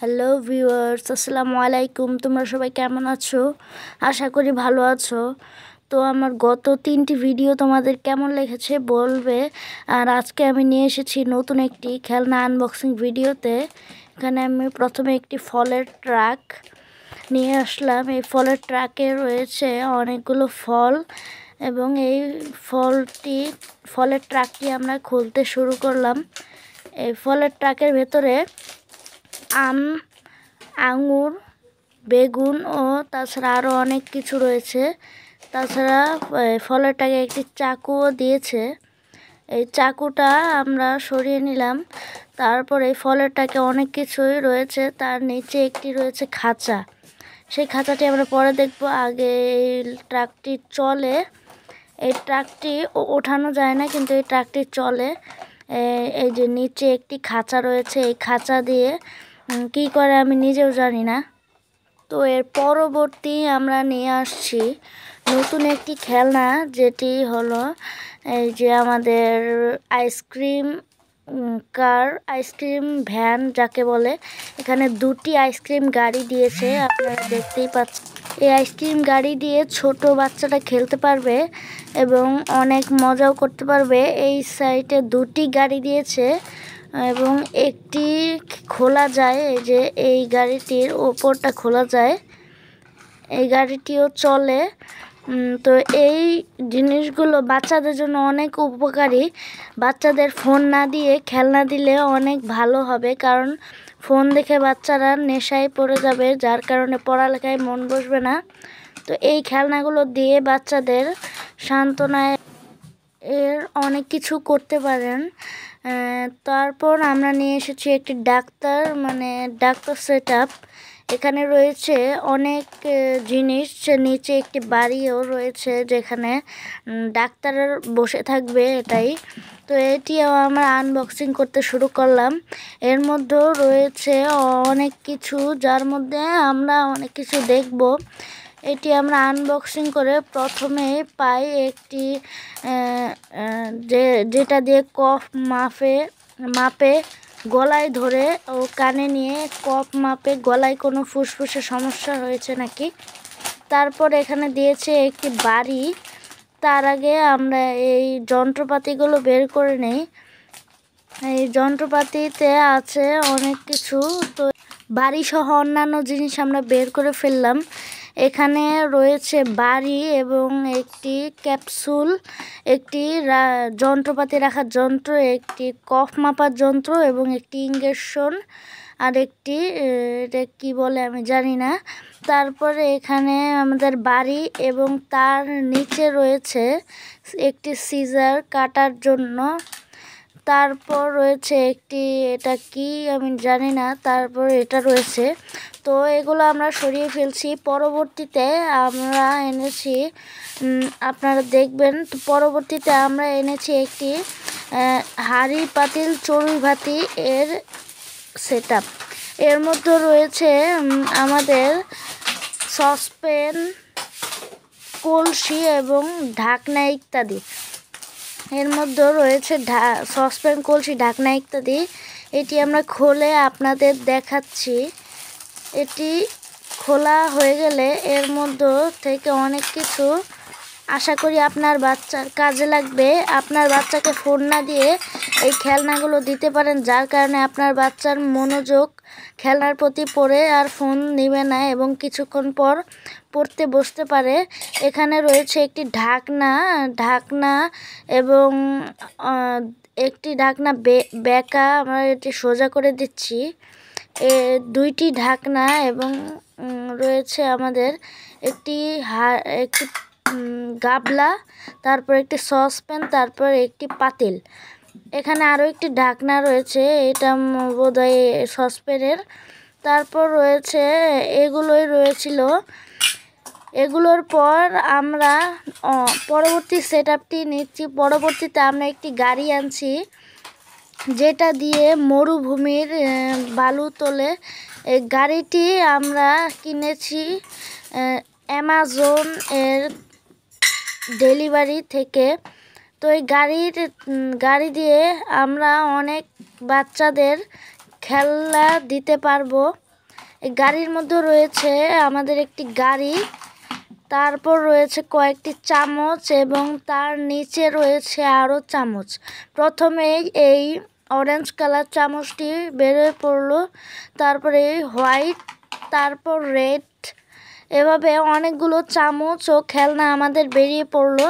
Hello viewers, আসসালামু আলাইকুম। তোমরা সবাই কেমন আছো? আশা করি ভালো আছো। তো আমার গত 3টি ভিডিও তোমাদের কেমন লেগেছে বলবে। আর আজকে আমি নিয়ে এসেছি নতুন একটি খেলনা আনবক্সিং ভিডিওতে। এখানে আমি প্রথমে একটি ফলের ট্রাক নিয়ে আসলাম। এই ফলের ট্রাকে রয়েছে অনেকগুলো ফল এবং এই ফলের ট্রাকটি আমরা খুলতে শুরু করলাম। এই ফলের ট্রাকের ভেতরে আম, আঙুর, বেগুন ও তাছাড়া আরও অনেক কিছু রয়েছে। তাছাড়া ফলেরটাকে একটি চাকুও দিয়েছে। এই চাকুটা আমরা সরিয়ে নিলাম। তারপরে এই ফলেরটাকে অনেক কিছুই রয়েছে, তার নিচে একটি রয়েছে খাঁচা। সেই খাঁচাটি আমরা পরে দেখব। আগে এই ট্রাকটি চলে। এই ট্রাকটি ওঠানো যায় না, কিন্তু এই ট্রাকটি চলে। এই যে নিচে একটি খাঁচা রয়েছে, এই খাঁচা দিয়ে কি করে আমি নিজেও জানি না। তো এর পরবর্তী আমরা নিয়ে আসছি নতুন একটি খেলনা, যেটি হলো এই যে আমাদের আইসক্রিম আইসক্রিম ভ্যান যাকে বলে। এখানে দুটি আইসক্রিম গাড়ি দিয়েছে, আপনারা দেখতেই পাচ্ছেন। এই আইসক্রিম গাড়ি দিয়ে ছোট বাচ্চারা খেলতে পারবে এবং অনেক মজাও করতে পারবে। এই সাইডে দুটি গাড়ি দিয়েছে এবং একটি খোলা যায়। এই যে এই গাড়িটির ওপরটা খোলা যায়, এই গাড়িটিও চলে। তো এই জিনিসগুলো বাচ্চাদের জন্য অনেক উপকারী। বাচ্চাদের ফোন না দিয়ে খেলনা দিলে অনেক ভালো হবে, কারণ ফোন দেখে বাচ্চারা নেশায় পড়ে যাবে, যার কারণে পড়ালেখায় মন বসবে না। তো এই খেলনাগুলো দিয়ে বাচ্চাদের সান্ত্বনায় এর অনেক কিছু করতে পারেন। তারপর আমরা নিয়ে এসেছি একটি ডাক্তার সেটআপ। এখানে রয়েছে অনেক জিনিস, নিচে একটি বাড়িও রয়েছে যেখানে ডাক্তার বসে থাকবে, এটাই। তো এটিও আমরা আনবক্সিং করতে শুরু করলাম। এর মধ্যেও রয়েছে অনেক কিছু, যার মধ্যে আমরা অনেক কিছু দেখব। এটি আমরা আনবক্সিং করে প্রথমে পাই একটি যেটা দিয়ে কফ মাপে গলায় ধরে ও কানে নিয়ে কফ মাপে গলায় কোনো ফুসফুসে সমস্যা হয়েছে নাকি। তারপর এখানে দিয়েছে একটি বাড়ি। তার আগে আমরা এই যন্ত্রপাতিগুলো বের করে নেই। এই যন্ত্রপাতিতে আছে অনেক কিছু। তো বাড়ি সহ অন্যান্য জিনিস আমরা বের করে ফেললাম। এখানে রয়েছে বাড়ি এবং একটি ক্যাপসুল, একটি যন্ত্রপাতি রাখার যন্ত্র, একটি কফ মাপার যন্ত্র এবং একটি ইঞ্জেকশন, আর একটি এটা কী বলে আমি জানি না। তারপরে এখানে আমাদের বাড়ি এবং তার নিচে রয়েছে একটি সিজার কাটার জন্য। তারপর রয়েছে একটি, এটা কি আমি জানি না। তারপর এটা রয়েছে। তো এগুলো আমরা সরিয়ে ফেলছি। পরবর্তীতে আমরা এনেছি, আপনারা দেখবেন, তো পরবর্তীতে আমরা এনেছি একটি হাঁড়ি পাতিল চড়ুই ভাতি এর সেটআপ। এর মধ্যে রয়েছে আমাদের সসপ্যান, কলসি এবং ঢাকনা ইত্যাদি। এর মধ্যে রয়েছে সসপ্যান, কলসি, ঢাকনা ইত্যাদি। এটি আমরা খুলে আপনাদের দেখাচ্ছি। এটি খোলা হয়ে গেলে এর মধ্যে থেকে অনেক কিছু আশা করি আপনার বাচ্চার কাজে লাগবে। আপনার বাচ্চাকে ফোন না দিয়ে এই খেলনাগুলো দিতে পারেন, যার কারণে আপনার বাচ্চার মনোযোগ খেলনার প্রতি পড়ে আর ফোন নেবে না এবং কিছুক্ষণ পর পড়তে বসতে পারে। এখানে রয়েছে একটি ঢাকনা এবং একটি ঢাকনা বেঁকা, আমরা এটি সোজা করে দিচ্ছি। দুইটি ঢাকনা এবং রয়েছে আমাদের একটি গাবলা, তারপর একটি সসপ্যান, তারপর একটি পাতিল। এখানে আরও একটি ঢাকনা রয়েছে, এটা বোধহয় সসপ্যানের। তারপর রয়েছে এগুলোই রয়েছিল। এগুলোর পর আমরা পরবর্তী সেটআপটি নিচ্ছি। পরবর্তীতে আমরা একটি গাড়ি আনছি, যেটা দিয়ে মরুভূমির বালু তোলে। এই গাড়িটি আমরা কিনেছি অ্যামাজন এর ডেলিভারি থেকে। তো এই গাড়ি দিয়ে আমরা অনেক বাচ্চাদের খেলনা দিতে পারবো। এই গাড়ির মধ্যে রয়েছে আমাদের একটি গাড়ি, তারপর রয়েছে কয়েকটি চামচ এবং তার নিচে রয়েছে আরও চামচ। প্রথমেই এই অরেঞ্জ কালার চামচটি বেরিয়ে পড়লো, তারপরে হোয়াইট, তারপর রেড, এভাবে অনেকগুলো চামচ ও খেলনা আমাদের বেরিয়ে পড়লো।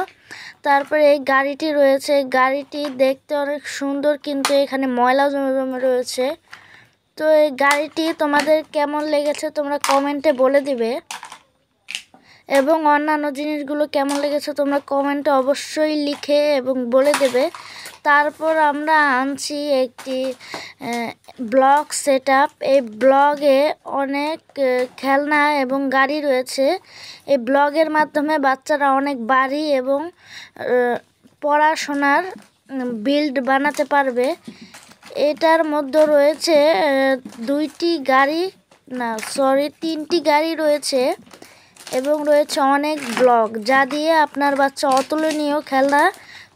তারপরে এই গাড়িটি রয়েছে, গাড়িটি দেখতে অনেক সুন্দর কিন্তু এখানে ময়লা জমে জমে রয়েছে। তো এই গাড়িটি তোমাদের কেমন লেগেছে তোমরা কমেন্টে বলে দিবে, এবং অন্যান্য জিনিসগুলো কেমন লেগেছে তোমরা কমেন্টে অবশ্যই লিখে এবং বলে দেবে। তারপর আমরা আনছি একটি ব্লগ সেটআপ। এই ব্লগে অনেক খেলনা এবং গাড়ি রয়েছে। এই ব্লগের মাধ্যমে বাচ্চারা অনেক বাড়ি এবং পড়াশোনার বিল্ড বানাতে পারবে। এটার মধ্যে রয়েছে তিনটি গাড়ি রয়েছে এবং রয়েছে অনেক ব্লক, যা দিয়ে আপনার বাচ্চা অতুলনীয় খেলনা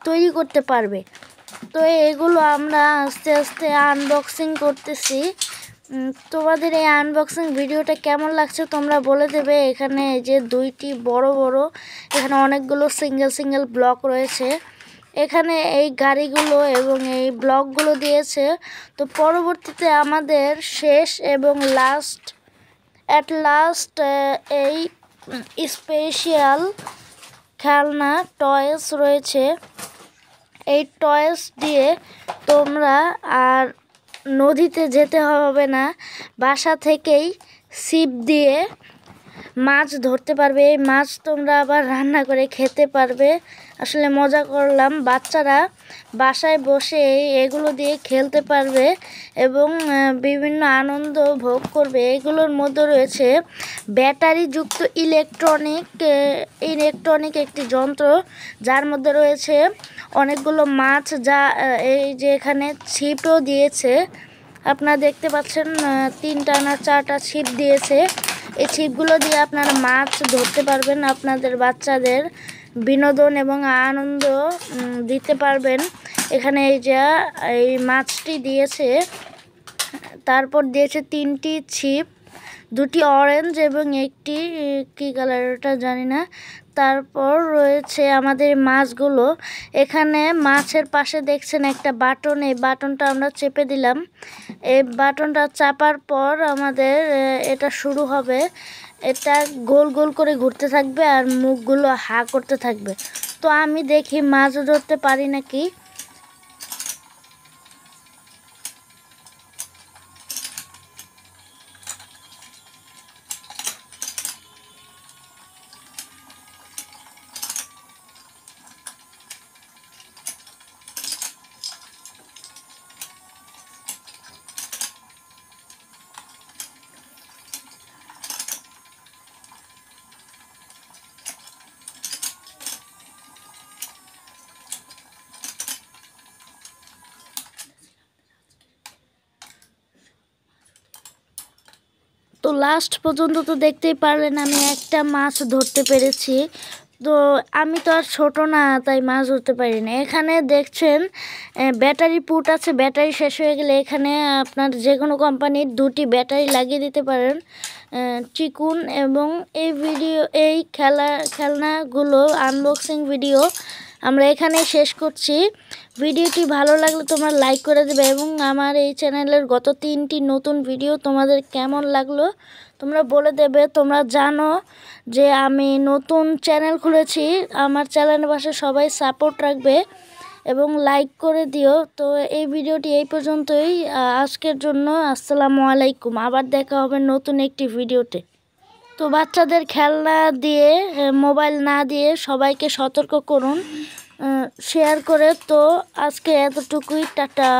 তৈরি করতে পারবে। তো এগুলো আমরা আস্তে আস্তে আনবক্সিং করতেছি। তোমাদের এই আনবক্সিং ভিডিওটা কেমন লাগছে তোমরা বলে দেবে। এখানে যে দুইটি বড় বড়, এখানে অনেকগুলো সিঙ্গেল ব্লক রয়েছে। এখানে এই গাড়িগুলো এবং এই ব্লকগুলো দিয়েছে। তো পরবর্তীতে আমাদের শেষ এবং অ্যাট লাস্ট এই স্পেশাল খেলনা টয়েস রয়েছে। এই টয়েস দিয়ে তোমরা আর নদীতে যেতে হবে না, বাসা থেকেই ছিপ দিয়ে মাছ ধরতে পারবে। এই মাছ তোমরা আবার রান্না করে খেতে পারবে। আসলে মজা করলাম, বাচ্চারা বাসায় বসে এগুলো দিয়ে খেলতে পারবে এবং বিভিন্ন আনন্দ ভোগ করবে। এগুলোর মধ্যে রয়েছে ব্যাটারিযুক্ত ইলেকট্রনিক একটি যন্ত্র, যার মধ্যে রয়েছে অনেকগুলো মাছ, যা এই যে এখানে ছিপও দিয়েছে। আপনারা দেখতে পাচ্ছেন 3টা না 4টা ছিপ দিয়েছে। এই ছিপগুলো দিয়ে আপনারা মাছ ধরতে পারবেন, আপনাদের বাচ্চাদের বিনোদন এবং আনন্দ দিতে পারবেন। এখানে এই মাছটি দিয়েছে, তারপর দিয়েছে 3টি ছিপ, 2টি অরেঞ্জ এবং একটি কী কালার ওটা জানি না। তারপর রয়েছে আমাদের মাছগুলো। এখানে মাছের পাশে দেখছেন একটা বাটন, এই বাটনটা আমরা চেপে দিলাম। এই বাটনটা চাপার পর আমাদের এটা শুরু হবে। এটা গোল গোল করে ঘুরতে থাকবে আর মুখগুলো হা করতে থাকবে। তো আমি দেখি মাছ ধরতে পারি নাকি। তো লাস্ট পর্যন্ত তো দেখতেই পারলেন আমি একটা মাছ ধরতে পেরেছি। তো আমি তো আর ছোট না, তাই মাছ ধরতে পারি না। এখানে দেখছেন ব্যাটারি পুট আছে, ব্যাটারি শেষ হয়ে গেলে এখানে আপনার যে কোনো কোম্পানির 2টি ব্যাটারি লাগিয়ে দিতে পারেন, চিকুন। এবং এই খেলনাগুলো আনবক্সিং ভিডিও আমরা এখানে শেষ করছি। ভিডিওটি ভালো লাগলে তোমরা লাইক করে দেবে এবং আমার এই চ্যানেলের গত 3টি নতুন ভিডিও তোমাদের কেমন লাগলো তোমরা বলে দেবে। তোমরা জানো যে আমি নতুন চ্যানেল খুলেছি, আমার চ্যানেলের পাশে সবাই সাপোর্ট রাখবে এবং লাইক করে দিও। তো এই ভিডিওটি এই পর্যন্তই আজকের জন্য। আসসালামু আলাইকুম, আবার দেখা হবে নতুন একটি ভিডিওতে। তো বাচ্চাদের খেলনা দিয়ে মোবাইল না দিয়ে সবাইকে সতর্ক করুন শেয়ার করে। তো আজকে এতটুকুই, টাটা।